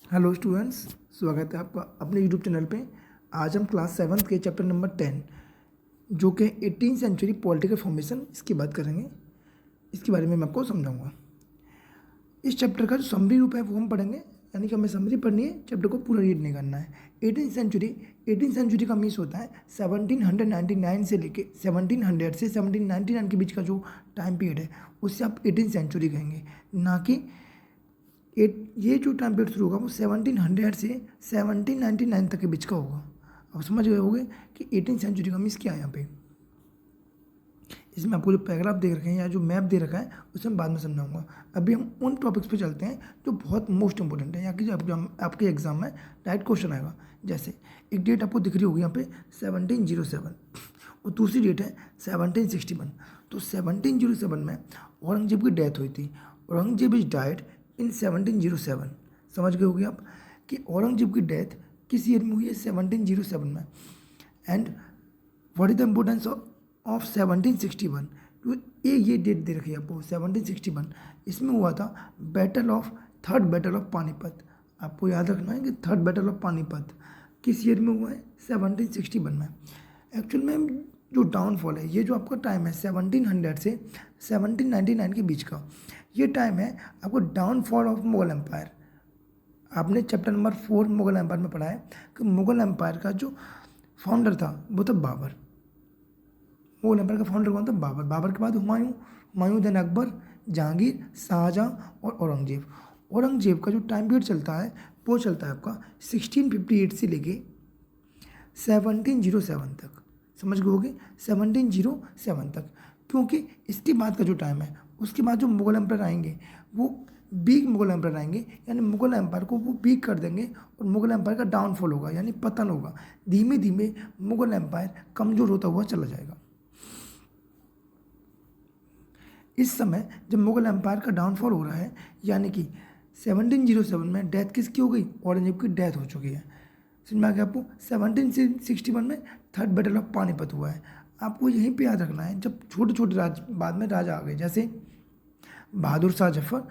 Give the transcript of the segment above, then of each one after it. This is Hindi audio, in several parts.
हेलो स्टूडेंट्स, स्वागत है आपका अपने यूट्यूब चैनल पे। आज हम क्लास 7th के चैप्टर नंबर 10 जो कि 18th सेंचुरी पॉलिटिकल फॉर्मेशन इसकी बात करेंगे। इसके बारे में मैं आपको समझाऊंगा। इस चैप्टर का जो समरी रूप है वो हम पढ़ेंगे, यानी कि हमें समरी पढ़नी है, चैप्टर को पूरा रीड नहीं करना है। 18th सेंचुरी का मीन्स होता है 1799 से लेके 1700 से 1799 के बीच का जो टाइम पीरियड है उससे आप 18th सेंचुरी कहेंगे, ना कि ये जो टाइम पीरियड शुरू होगा वो 1700 से 1799 तक के बीच का होगा। अब समझ गए होंगे कि 18th सेंचुरी का मीन्स क्या है। यहाँ पे इसमें आपको जो पैराग्राफ दे रखे हैं या जो मैप दे रखा है उसे मैं बाद में समझाऊंगा। अभी हम उन टॉपिक्स पे चलते हैं जो बहुत मोस्ट इंपॉर्टेंट है, यहाँ की जो आपके एग्जाम में डायरेक्ट क्वेश्चन आएगा। जैसे एक डेट आपको दिख रही होगी यहाँ पे 1707 और दूसरी डेट है 1761। तो 1707 में औरंगजेब की डेथ हुई थी। Aurangzeb is died in 1707। समझ गए होगे आप कि औरंगजेब की डेथ किस ईयर में हुई है, 1707 में। And what is the importance of 1761? तो ये डेट दे रखी है आपको 1761। इसमें हुआ था थर्ड बैटल ऑफ पानीपत। आपको याद रखना है कि थर्ड बैटल ऑफ पानीपत किस ईयर में हुआ है, 1761 में। एक्चुअल में जो डाउनफॉल है, ये जो आपका टाइम है 1700 से 1799 के बीच का, ये टाइम है आपको डाउनफॉल ऑफ मुगल एम्पायर। आपने चैप्टर नंबर 4 मुगल एम्पायर में पढ़ा है कि मुगल एम्पायर का जो फाउंडर था वो था बाबर। मुगल एम्पायर का फाउंडर कौन था? बाबर। बाबर के बाद हुमायूं, हुमायूं देन अकबर, जहांगीर, शाहजहाँ और औरंगजेब। औरंगजेब का जो टाइम पीरियड चलता है वो चलता है आपका 1658 से लेके 1707 तक। समझ गए होगे, 1707 तक। क्योंकि इसके बाद का जो टाइम है उसके बाद जो मुगल एम्पायर आएंगे वो वीक मुगल एम्पायर आएंगे, यानी मुगल एम्पायर को वो वीक कर देंगे और मुगल एम्पायर का डाउनफॉल होगा, यानी पतन होगा। धीमे धीमे मुगल एम्पायर कमज़ोर होता हुआ चला जाएगा। इस समय जब मुगल एम्पायर का डाउनफॉल हो रहा है, यानी कि 1707 में डेथ किसकी हो गई? औरंगजेब की डेथ हो चुकी है। समझ में आ गया आपको? 1761 में थर्ड बैटल ऑफ पानीपत हुआ है। आपको यहीं पे याद रखना है, जब छोटे छोटे बाद में राजा आ गए, जैसे बहादुर शाह जफर,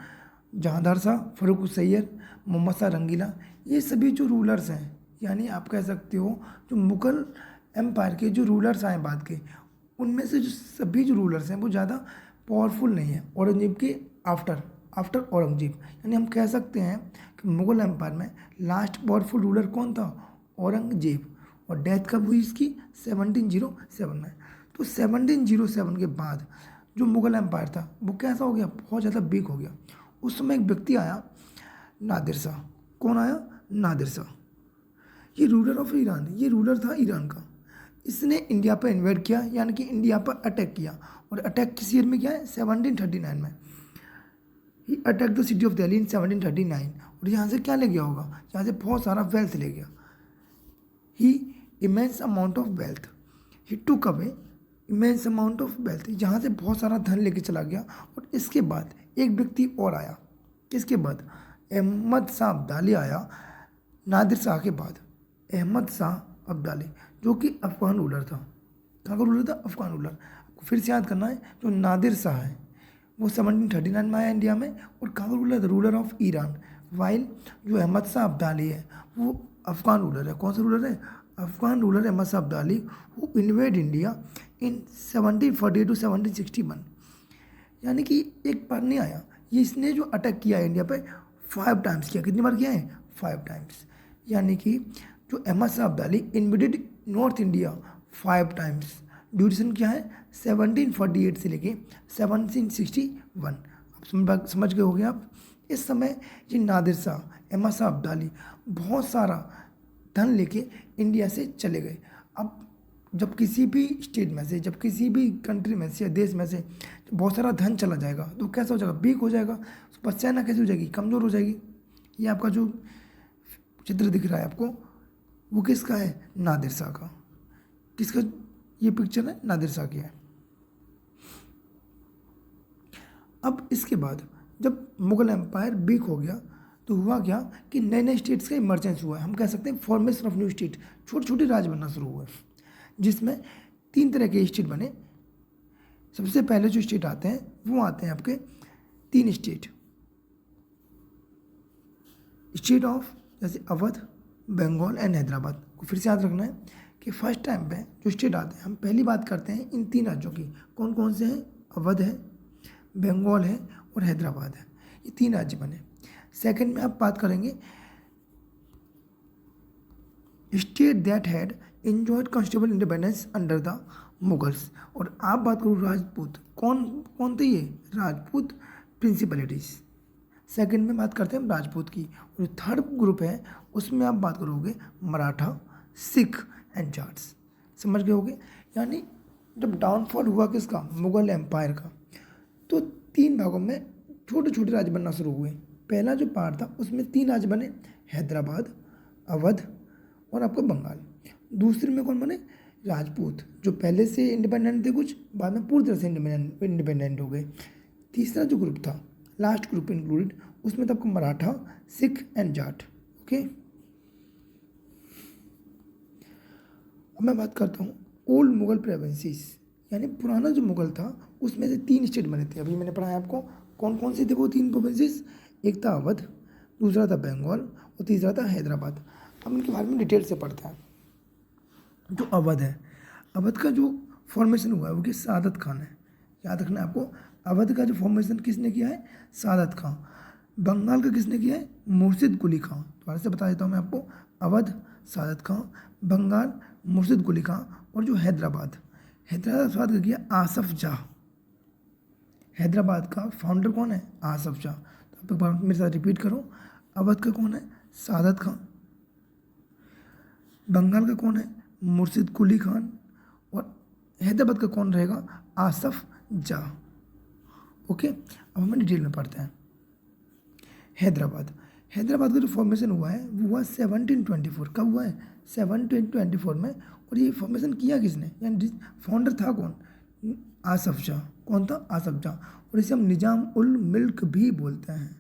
जहांदार शाह, फर्रुख सैयद, मोहम्मद शाह रंगीला, ये सभी जो रूलर्स हैं, यानी आप कह सकते हो जो मुगल एम्पायर के जो रूलर्स आए बाद के, उनमें से जो सभी जो रूलर्स हैं वो ज़्यादा पावरफुल नहीं है औरंगजेब के आफ्टर आफ्टर औरंगजेब। यानी हम कह सकते हैं कि मुगल एम्पायर में लास्ट पावरफुल रूलर कौन था? औरंगजेब। और डेथ कब हुई इसकी? 1707 में। तो 1707 के बाद जो मुगल एम्पायर था वो कैसा हो गया? बहुत ज़्यादा वीक हो गया। उस समय एक व्यक्ति आया, नादिर शाह। कौन आया? नादिर शाह। ये रूलर ऑफ ईरान, ये रूलर था ईरान का। इसने इंडिया पर इन्वेड किया, यानी कि इंडिया पर अटैक किया। और अटैक किस ईयर में किया है? 1739 में। He attack the city of Delhi in 1739। और यहाँ से क्या ले गया होगा? यहाँ से बहुत सारा वेल्थ ले गया। He immense amount of wealth, he took away immense amount of wealth, यहाँ से बहुत सारा धन लेके चला गया। और इसके बाद एक व्यक्ति और आया। किसके बाद? अहमद शाह अब्दाली आया नादिर शाह के बाद। अहमद शाह अब्दाली जो कि अफगान रूलर था। कहाँ का रूलर था? अफगान रूलर। आपको फिर से याद करना है, जो नादिर शाह है वो 1739 में आया इंडिया में। और कहाँ का रूलर था? Ruler of Iran. वाइल जो अहमद शाह अब्दाली है वो अफगान रूलर है। कौन सा रूलर है? Afghan ruler Ahmad Shah Abdali who invade India in 1748 to 1761। यानी कि एक बार नहीं आया, ये इसने जो अटैक किया है इंडिया पे 5 टाइम्स किया। कितनी बार किया है? 5 टाइम्स। यानी कि जो Ahmad Shah Abdali invaded north India 5 times. Duration क्या है? 1748 से लेके 1761। आप समझ गए होंगे आप। इस समय ये नादिर शाह, अहमद शाह अब्दाली बहुत सारा धन लेके इंडिया से चले गए। अब जब किसी भी स्टेट में से, जब किसी भी कंट्री में से या देश में से बहुत सारा धन चला जाएगा तो कैसा हो जाएगा? वीक हो जाएगा। पर चाइना कैसे हो जाएगी? कमज़ोर हो जाएगी। ये आपका जो चित्र दिख रहा है आपको वो किसका है? नादिर शाह का। किसका ये पिक्चर है? नादिर शाह की है। अब इसके बाद जब मुगल एम्पायर वीक हो गया तो हुआ क्या कि नए नए स्टेट्स का इमरजेंस हुआ है। हम कह सकते हैं फॉर्मेशन ऑफ न्यू स्टेट, छोटे छोटे राज्य बनना शुरू हुए, जिसमें 3 तरह के स्टेट बने। सबसे पहले जो स्टेट आते हैं वो आते हैं आपके 3 स्टेट। स्टेट ऑफ जैसे अवध, बंगाल एंड हैदराबाद को फिर से याद रखना है कि फर्स्ट टाइम पे जो स्टेट आते हैं हम पहली बात करते हैं इन 3 राज्यों की। कौन कौन से हैं? अवध है, बंगाल है और हैदराबाद है। ये 3 राज्य बने। सेकंड में आप बात करेंगे state that had enjoyed constable independence under the Mughals. और आप बात करो राजपूत, कौन कौन थे ये? राजपूत प्रिंसिपलिटीज। सेकंड में बात करते हैं हम राजपूत की। और थर्ड ग्रुप है उसमें आप बात करोगे मराठा, सिख एंड जाट्स। समझ गए होगे? यानी जब डाउनफॉल हुआ किसका? मुगल एम्पायर का, तो 3 भागों में छोटे छोटे राज्य बनना शुरू हुए। पहला जो पार्ट था उसमें 3 राज्य बने, हैदराबाद, अवध और आपका बंगाल। दूसरे में कौन बने? राजपूत, जो पहले से इंडिपेंडेंट थे कुछ, बाद में पूरी तरह से इंडिपेंडेंट हो गए। तीसरा जो ग्रुप था, लास्ट ग्रुप इंक्लूडेड, उसमें था आपको मराठा, सिख एंड जाट। ओके, अब मैं बात करता हूँ ओल्ड मुगल प्रोविंसेस, यानी पुराना जो मुगल था उसमें से 3 स्टेट बने थे। अभी मैंने पढ़ाया आपको कौन कौन से थे वो 3 प्रोविंसेस। एक था अवध, दूसरा था बंगाल और तीसरा था हैदराबाद। अब इनके बारे में डिटेल से पढ़ते हैं। जो अवध है, अवध का जो फॉर्मेशन हुआ है वो कि सादत खान है। याद रखना है आपको, अवध का जो फॉर्मेशन किसने किया है? सादत खान। बंगाल का किसने किया है? मुर्शिद कुली खान। दोबारा से बता देता हूँ मैं आपको, अवध सादत खान, बंगाल मुर्शिद कुली खान, और जो हैदराबाद, हैदराबाद का किया आसफ जाह। हैदराबाद का फाउंडर कौन है? आसफ जाह। तो आप एक बार मेरे साथ रिपीट करो, अवध का कौन है? सादत खान, बंगाल का कौन है? मुर्शिद कुली खान, और हैदराबाद का कौन रहेगा? आसफ जाह। ओके, अब हम डिटेल में पढ़ते हैं। हैदराबाद, हैदराबाद का जो फॉर्मेशन हुआ है वो हुआ 1724। कब हुआ है? 1724 में। और ये फॉर्मेशन किया किसने? यानी फाउंडर था कौन? आसफ जाह। कौन था? आसफ जाह। और इसे हम निजाम उल मुल्क भी बोलते हैं।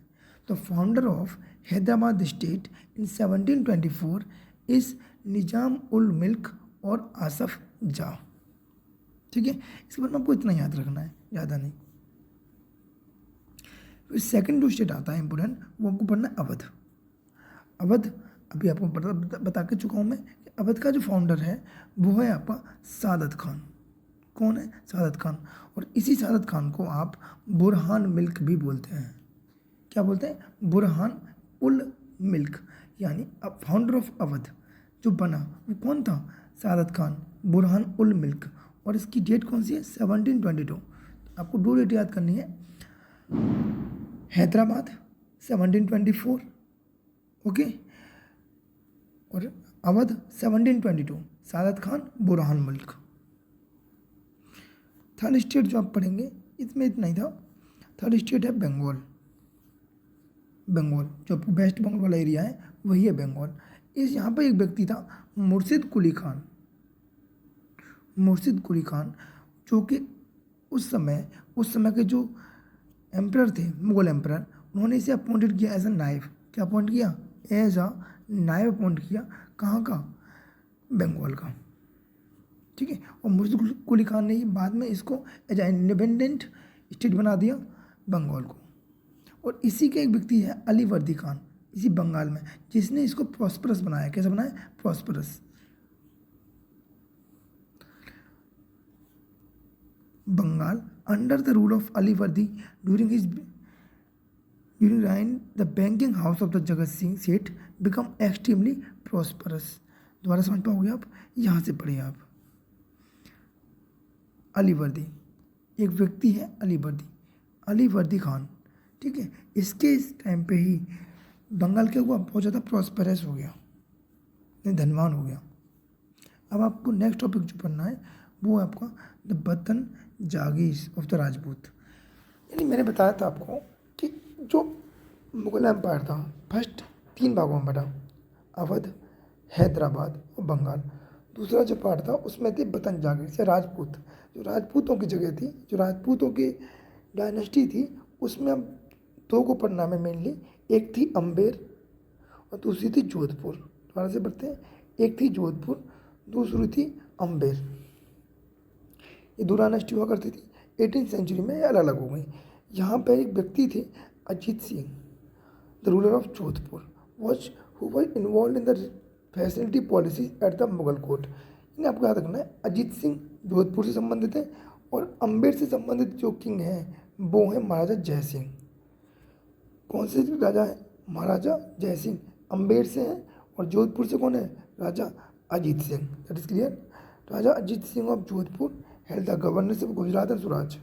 तो founder of Hyderabad state in 1724 इस निजाम उल मुल्क और आसफ जाह। ठीक है, इसके बारे में आपको इतना याद रखना है, ज़्यादा नहीं। फिर सेकंड जो स्टेट आता है इंपोर्टेंट, वो आपको पढ़ना है अवध। अवध अभी आपको बता के चुका हूँ मैं कि अवध का जो फाउंडर है वो है आपका सादत खान। कौन है? सादत खान। और इसी सादत खान को आप बुरहान मिल्क भी बोलते हैं। क्या बोलते हैं? बुरहान उल मिल्क। यानी अब फाउंडर ऑफ अवध जो बना वो कौन था? सादत खान, बुरहान उल मिल्क। और इसकी डेट कौन सी है? 1722। आपको 2 डेट याद करनी है, हैदराबाद 1724, ओके, और अवध 1722, सादत खान, बुरहान मुल्क। थर्ड स्टेट जो आप पढ़ेंगे इसमें इतना ही था। थर्ड स्टेट है बंगाल। बंगाल जो वेस्ट बंगाल वाला एरिया है वही है बंगाल। इस यहाँ पर एक व्यक्ति था मुर्शिद कुली खान। मुर्शिद कुली खान जो कि उस समय के जो एम्परर थे, मुगल एम्परर, उन्होंने इसे अपॉइंटेड किया एज अ नायब। क्या अपॉइंट किया? एज अ नायब अपॉइंट किया। कहाँ का? बंगाल का। ठीक है, और मुर्शिद कुली खान ने ही बाद में इसको एज ए इंडिपेंडेंट स्टेट बना दिया बंगाल को। और इसी के एक व्यक्ति है अली वर्दी खान, इसी बंगाल में, जिसने इसको प्रॉस्परस बनाया। कैसे बनाया? Prosperous. Bengal under the rule of Ali Vardi during reign, the banking house of the Jagat Singh Seth become extremely prosperous। दोबारा समझ पाओगे आप? यहाँ से पढ़िए आप। अली वर्दी, एक व्यक्ति है अली वर्दी, अली वर्दी खान। ठीक है, इसके इस टाइम पे ही बंगाल क्या हुआ? बहुत ज़्यादा प्रॉस्परस हो गया, धनवान हो गया। अब आपको नेक्स्ट टॉपिक जो पढ़ना है वो है आपका द बर्तन जागीर ऑफ द राजपूत। यानी मैंने बताया था आपको कि जो मुगल एम्पायर था फर्स्ट 3 भागों में बटा, अवध, हैदराबाद और बंगाल। दूसरा जो पार्ट था उसमें थे बतन जागीर से राजपूत, जो राजपूतों की जगह थी, जो राजपूतों की डायनेस्टी थी, उसमें अब 2 को पढ़ना है मेनली। एक थी अम्बेर और दूसरी थी जोधपुर। दोबारा से पढ़ते हैं, एक थी जोधपुर, दूसरी थी अम्बेर। ये 2 डायनेस्टी हुआ करती थी। 18th सेंचुरी में ये अलग अलग हो गई। यहाँ पर एक व्यक्ति थे Ajit Singh, the ruler of Jodhpur, who was involve in the facility policy at the Mughal court. इन्हें आपको याद रखना है, अजीत सिंह जोधपुर से संबंधित है और अम्बेर से संबंधित जो किंग हैं वो हैं महाराजा जय सिंह। कौन से राजा हैं? महाराजा जय सिंह अम्बेर से हैं और जोधपुर से कौन है? Raja Ajit Singh. That is clear. Raja Ajit Singh of Jodhpur held the governorship Gujarat and Swaraj.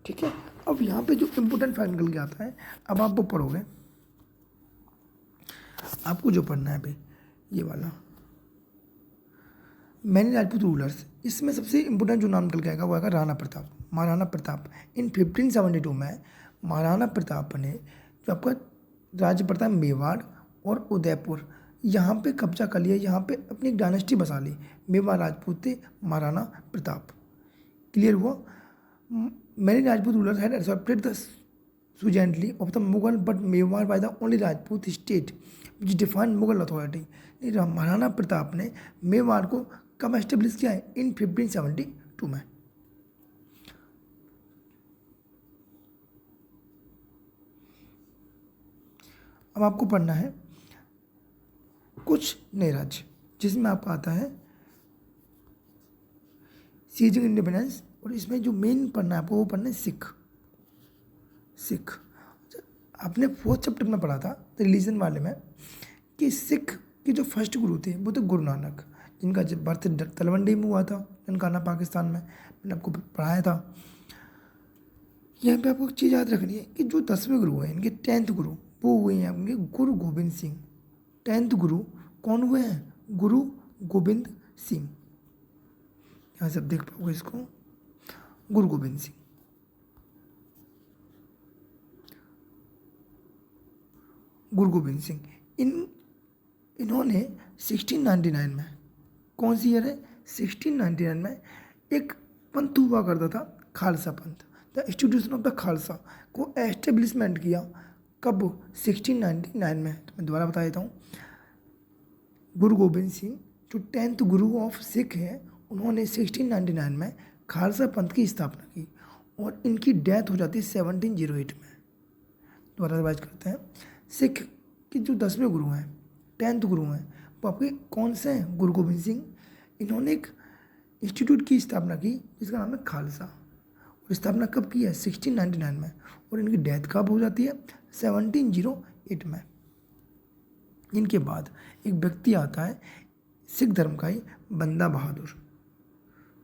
ठीक है, अब यहाँ पे जो इम्पोर्टेंट फैक्ट निकल के आता है, अब आप वो पढ़ोगे, आपको जो पढ़ना है भाई ये वाला मैनी राजपूत रूलर्स। इसमें सबसे इम्पोर्टेंट जो नाम निकल के आएगा वो आएगा राणा प्रताप। महाराणा प्रताप इन 1572 में महाराणा प्रताप ने जो आपका राज्य पड़ता है मेवाड़ और उदयपुर, यहाँ पे कब्जा कर लिया, यहाँ पे अपनी एक डायनेस्टी बसा ली। मेवाड़ राजपूत थे महाराणा प्रताप। क्लियर हुआ? Many Rajput rulers had accepted the suzerainty of the Mughal but Mewar by the only Rajput state which defined Mughal authority। Maharana Pratap ने मेवाड़ को कब एस्टेब्लिश किया है? इन 1572 में। अब आपको पढ़ना है कुछ नए राज्य, जिसमें आपका आता है सीजिंग इंडिपेंडेंस, और इसमें जो मेन पढ़ना है आपको वो पढ़ना है सिख। आपने 4th चैप्टर में पढ़ा था रिलीजन वाले में कि सिख के जो फर्स्ट गुरु थे वो थे गुरु नानक, जिनका जब बर्थ तलवंडी में हुआ था, ननकाना पाकिस्तान में। मैंने आपको पढ़ाया था। यहाँ पे आपको एक चीज़ याद रखनी है कि जो 10वें गुरु हैं, इनके 10th गुरु वो हुए हैं आपके गुरु गोविंद सिंह। 10th गुरु कौन हुए हैं? गुरु गोविंद सिंह। यहाँ से आप देख पाओगे इसको, गुरु गोविंद सिंह। गुरु गोविंद सिंह इन्होंने 1699 में, कौन सी ईयर है? 1699 में एक पंथ हुआ करता था खालसा पंथ, the institution of the Khalsa को एस्टेब्लिशमेंट किया। कब? 1699 में। तो मैं दोबारा बता देता हूँ। गुरु गोविंद सिंह जो 10th गुरु ऑफ सिख है, उन्होंने 1699 में खालसा पंथ की स्थापना की और इनकी डेथ हो जाती है 1708 में। दोबारा रिवाइज करते हैं। सिख के जो 10वें गुरु हैं, 10th गुरु हैं, वो आपके कौन से हैं? गुरु गोविंद सिंह। इन्होंने एक इंस्टीट्यूट की स्थापना की जिसका नाम है खालसा, और स्थापना कब की है? 1699 में। और इनकी डेथ कब हो जाती है? 1708 में। इनके बाद एक व्यक्ति आता है सिख धर्म का ही, बंदा बहादुर।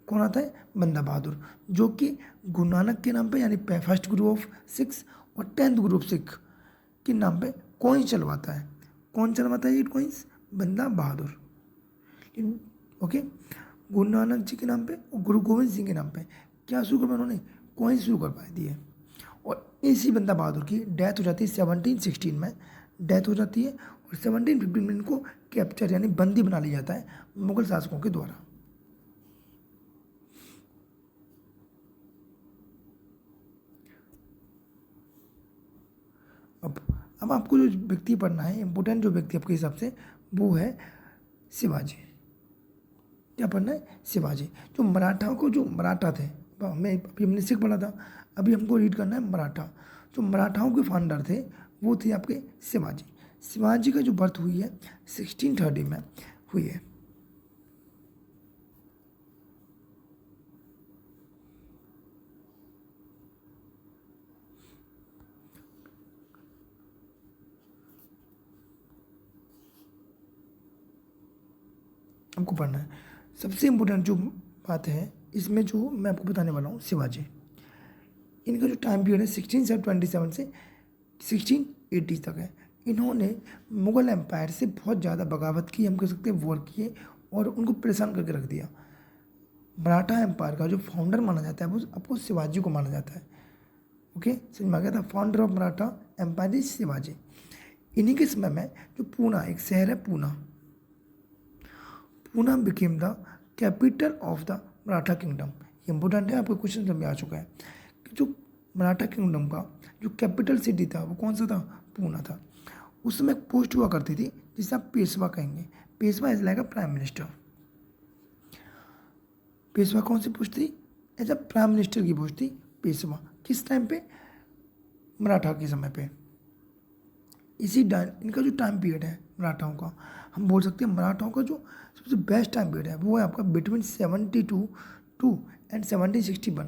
कौन आता है? बंदा बहादुर, जो कि गुरु नानक के नाम पे, यानी फर्स्ट गुरु ऑफ सिक्स और 10th गुरु ऑफ सिख के नाम पे कॉइन्स चलवाता है। कौन चलवाता है ये कॉइन्स? बंदा बहादुर। ओके, गुरु नानक जी के नाम पे और गुरु गोविंद सिंह के नाम पे क्या शुरू करवाया उन्होंने? कॉइन्स शुरू करवा दिए। और इसी बंदा बहादुर की डेथ हो जाती है 1716 में, डेथ हो जाती है। और 1715 में इनको कैप्चर यानी बंदी बना लिया जाता है मुगल शासकों के द्वारा। अब आपको जो व्यक्ति पढ़ना है, इम्पोर्टेंट जो व्यक्ति आपके हिसाब से, वो है शिवाजी। क्या पढ़ना है? शिवाजी। जो मराठाओं को, जो मराठा थे, हमें अभी हमने सिख पढ़ा था, अभी हमको रीड करना है मराठा। जो मराठाओं के फाउंडर थे वो थे आपके शिवाजी। शिवाजी का जो बर्थ हुई है 1630 में हुई है। आपको पढ़ना है। सबसे इम्पोर्टेंट जो बात है इसमें, जो मैं आपको बताने वाला हूँ, शिवाजी, इनका जो टाइम पीरियड है 1627 से 1680 तक है। इन्होंने मुग़ल एम्पायर से बहुत ज़्यादा बगावत की, हम कह सकते हैं वॉर किए, और उनको परेशान करके रख दिया। मराठा एम्पायर का जो फाउंडर माना जाता है वो आपको शिवाजी को माना जाता है। ओके, समझ में आ गया था? Founder of Maratha empire is Shivaji. इन्हीं के समय में जो पूना, एक शहर है Poona, Poona became the capital of the Maratha kingdom. Important है, आपको क्वेश्चन में आ चुका है कि जो मराठा किंगडम का जो कैपिटल सिटी था वो कौन सा था? पूना था। उस समय एक पोस्ट हुआ करती थी जिसे आप पेशवा कहेंगे। Peshwa is like a prime minister. Peshwa कौन सी पोस्ट थी? एज अ प्राइम मिनिस्टर की पोस्ट थी पेशवा। किस टाइम पे? मराठा के समय पे। इनका जो टाइम पीरियड है मराठाओं का, हम बोल सकते हैं मराठाओं का जो सबसे बेस्ट टाइम पीरियड है वो है आपका बिटवीन 72 एंड 1761।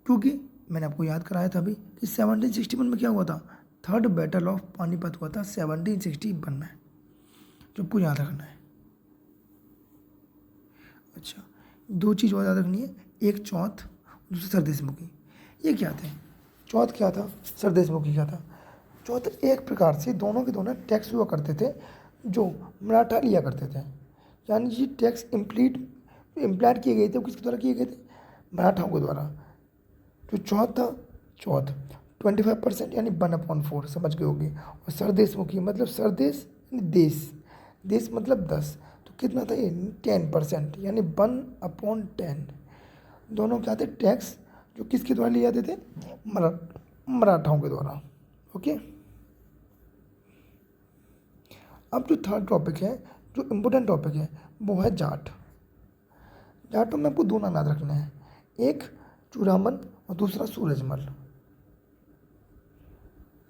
क्योंकि मैंने आपको याद कराया था अभी कि 1761 में क्या हुआ था? थर्ड बैटल ऑफ पानीपत हुआ था 1761 में, जो आपको याद रखना है। अच्छा, दो चीज़ और याद रखनी है, एक चौथ, दूसरी सरदेशमुखी। ये क्या थे? चौथ क्या था, सरदेशमुखी क्या था? चौथ एक प्रकार से दोनों के दोनों टैक्स हुआ करते थे जो मराठा लिया करते थे। यानी ये टैक्स इम्प्लाइड किए गए थे, वो किसके द्वारा किए गए थे? मराठाओं के द्वारा। जो चौथ था, चौथ 25% यानी 1/4 समझ गए होंगे। और सरदेशमुखी मतलब सरदेश यानी देश, देश मतलब 10, तो कितना था ये? 10% यानी 1/10। दोनों क्या थे? टैक्स जो किसके द्वारा लिए जाते थे? मराठाओं के द्वारा। ओके, अब जो थर्ड टॉपिक है, जो इम्पोर्टेंट टॉपिक है, वो है जाट। जाटों में आपको दो नाम याद रखने हैं, एक चूड़ामन और दूसरा सूरजमल।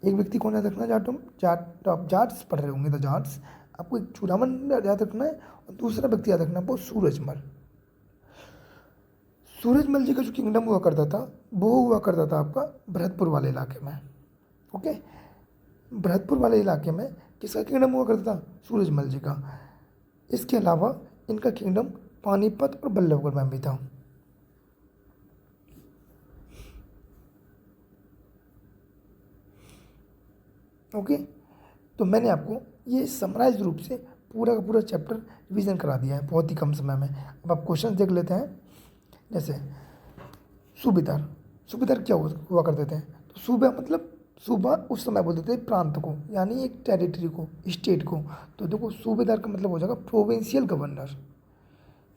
एक व्यक्ति कौन याद रखना है जाटों में? आप जाट्स पढ़ रहे होंगे तो जाट्स, आपको एक चूड़ामन याद रखना है और दूसरा व्यक्ति याद रखना है वो सूरजमल। सूरजमल जी का जो किंगडम हुआ करता था वो हुआ करता था आपका भरतपुर वाले इलाके में। ओके, भरतपुर वाले इलाके में किसका किंगडम हुआ करता था? सूरजमल जी का। इसके अलावा इनका किंगडम पानीपत और बल्लभगढ़ में भी था। ओके, तो मैंने आपको ये समराइज रूप से पूरा का पूरा चैप्टर रिवीजन करा दिया है बहुत ही कम समय में। अब आप क्वेश्चन देख लेते हैं। जैसे सूबेदार, सूबेदार क्या हुआ करते थे? तो सूबा मतलब सूबा उस समय बोलते थे प्रांत को, यानी एक टेरिटरी को, स्टेट को। तो देखो सूबेदार का मतलब हो जाएगा प्रोविंशियल गवर्नर।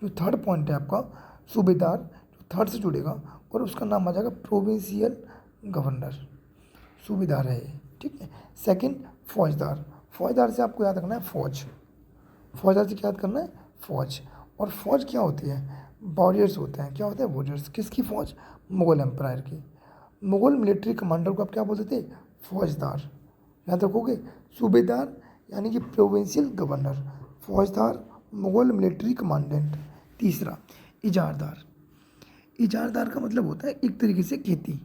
जो थर्ड पॉइंट है आपका सूबेदार, जो थर्ड से जुड़ेगा और उसका नाम आ जाएगा प्रोविंशियल गवर्नर, सूबेदार है ये। ठीक है। सेकंड फौजदार, फौजदार से आपको याद रखना है फौज, फौजदार से क्या याद करना है? फौज। और फौज क्या होती है? वॉरियर्स होते हैं। क्या होते हैं? वॉरियर्स। किसकी फौज? मुगल एम्पायर की। मुगल मिलिट्री कमांडर को आप क्या बोलते थे? फौजदार। याद रखोगे, सूबेदार यानी कि प्रोविंशियल गवर्नर, फौजदार मुगल मिलिट्री कमांडेंट। तीसरा इजारदार, इजारदार का मतलब होता है एक तरीके से खेती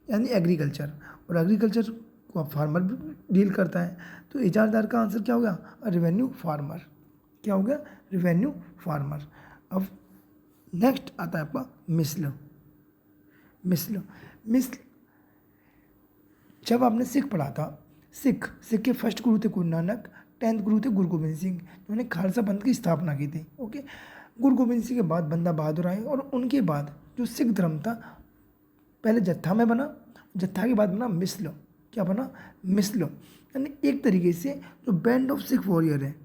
यानी एग्रीकल्चर, और एग्रीकल्चर को फार्मर भी डील करता है। तो इजारदार का आंसर क्या होगा? Revenue farmer. क्या हो गया? Revenue farmer. अब नेक्स्ट आता है आपका मिस्ल। मिस्ल, मिस्ल जब आपने सिख पढ़ा था, सिख के फर्स्ट गुरु थे गुरु नानक, 10th गुरु थे गुरु गोबिंद सिंह, जिन्होंने खालसा पंथ की स्थापना की थी। ओके, गुरु गोबिंद सिंह के बाद बंदा बहादुर आए और उनके बाद जो सिख धर्म था पहले जत्था में बना, जत्था के बाद बना मिस्ल। क्या बना? मिस्ल। यानी एक तरीके से जो बैंड ऑफ सिख वॉरियर है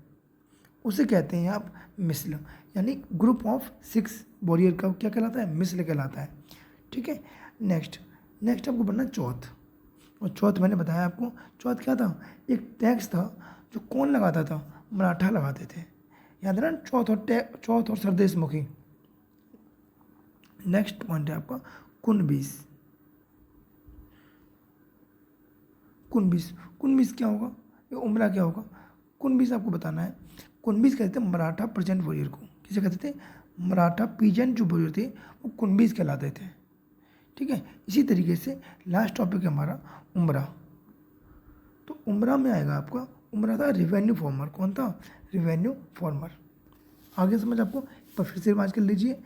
उसे कहते हैं आप मिस्ल, यानी ग्रुप ऑफ सिक्स वॉरियर का क्या कहलाता है? मिस्ल कहलाता है। ठीक है। नेक्स्ट नेक्स्ट आपको बनना चौथ, और चौथ मैंने बताया आपको, चौथ क्या था? एक टैक्स था जो कौन लगाता था? मराठा लगाते थे। याद है ना? चौथ और सरदेशमुखी। नेक्स्ट पॉइंट है आपका कुनबीस। कुनबीस, कुनबीस क्या होगा? ये उमरा क्या होगा? कुनबीस आपको बताना है। कुनबीस कहते थे मराठा प्रेजेंट वॉरियर को। किसे कहते थे? मराठा पीजेंट जो वॉरियर थे वो कुनबीस कहलाते थे। ठीक है। इसी तरीके से लास्ट टॉपिक है हमारा उमरा। तो उमरा में आएगा आपका, उमरा था रिवेन्यू फॉर्मर। कौन था? Revenue farmer. आगे समझ आपको, पर फिर से रिवाज कर लीजिए।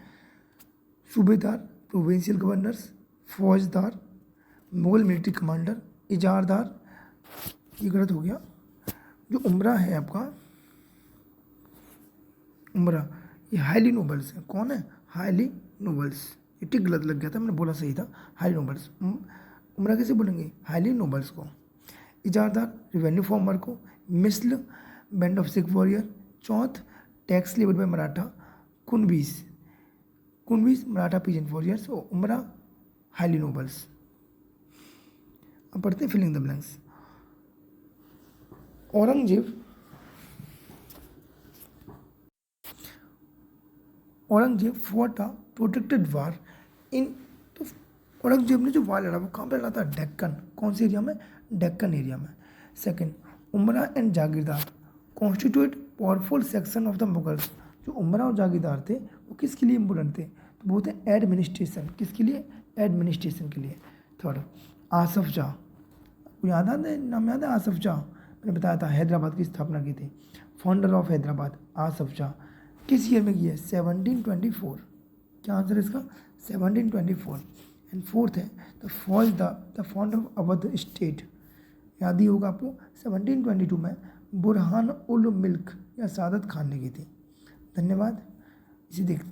सूबेदार प्रोविंशियल गवर्नर्स, फौजदार मुगल मिलिट्री कमांडर, इजारदार, ये गलत हो गया। जो उमरा है आपका, उमरा ये हाईली नोबल्स है। कौन है? Highly nobles. ये टिक गलत लग गया था, मैंने बोला सही था, हाईली नोबल्स। उमरा कैसे बोलेंगे? हाईली नोबल्स को। इजारदार रेवेन्यू फॉर्मर को। Misl band of Sikh warrior. Chauth tax levied by Maratha. Kunbis, Kunbis Maratha peasant warriors. और उमरा हाईली नोबल्स। अब पढ़ते हैं filling the blanks. Aurangzeb, Aurangzeb fought a protected war in, तो औरंगजेब ने जो वार लड़ा वो कहाँ पर लड़ा था? डेक्कन। कौन से एरिया में? डेक्कन एरिया में। Second, umara and jagirdar constitute powerful section of the Mughals. जो उमरा और जागीरदार थे वो किसके लिए इम्पोर्टेंट थे? तो वो थे एडमिनिस्ट्रेशन। किसके लिए? एडमिनिस्ट्रेशन के लिए। थर्ड, आसफ शाह, याद है नाम? याद है आसफ शाह? मैंने बताया था हैदराबाद की स्थापना की थी, फाउंडर ऑफ हैदराबाद आसफ शाह। किस ईयर में की है? 1724। क्या आंसर है इसका? 1724। एंड फोर्थ है the founder of Awadh state. याद ही होगा आपको, 1722 में बुरहान उल मिल्क या सादत खान ने की थी। धन्यवाद। इसे देख